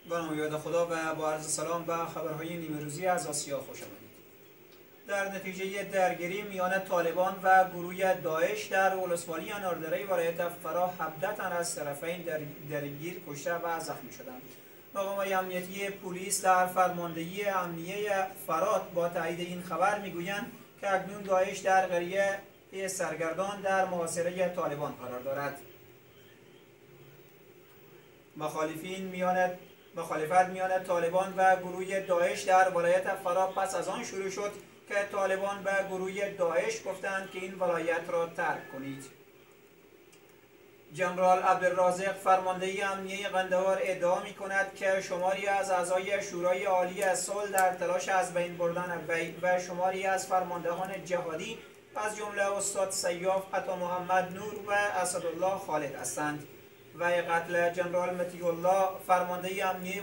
با نام یاد خدا و با عرض سلام به خبرهای نیمه روزی از آسیا خوش آمدید. در نتیجه درگیری میان طالبان و گروه داعش در ولسوالی اناردری ولایت فرا 17 تن از طرفین درگیر کشته و زخمی شدند. مقامات امنیتی پلیس در فرماندهی امنیه فرات با تایید این خبر میگویند که اکنون داعش در قریه سرگردان در محاصره طالبان قرار دارد. مخالفت میان طالبان و گروه داعش در ولایت فرا پس از آن شروع شد که طالبان به گروه داعش گفتند که این ولایت را ترک کنید. جنرال عبدالرازق فرمانده امنیه قندهار ادعا می کند که شماری از اعضای شورای عالی صلح در تلاش از بین بردن وی و شماری از فرماندهان جهادی از جمله استاد سیاف عطا محمد نور و اسدالله خالد هستند. و قتل جنرال مطیع الله فرمانده امنیه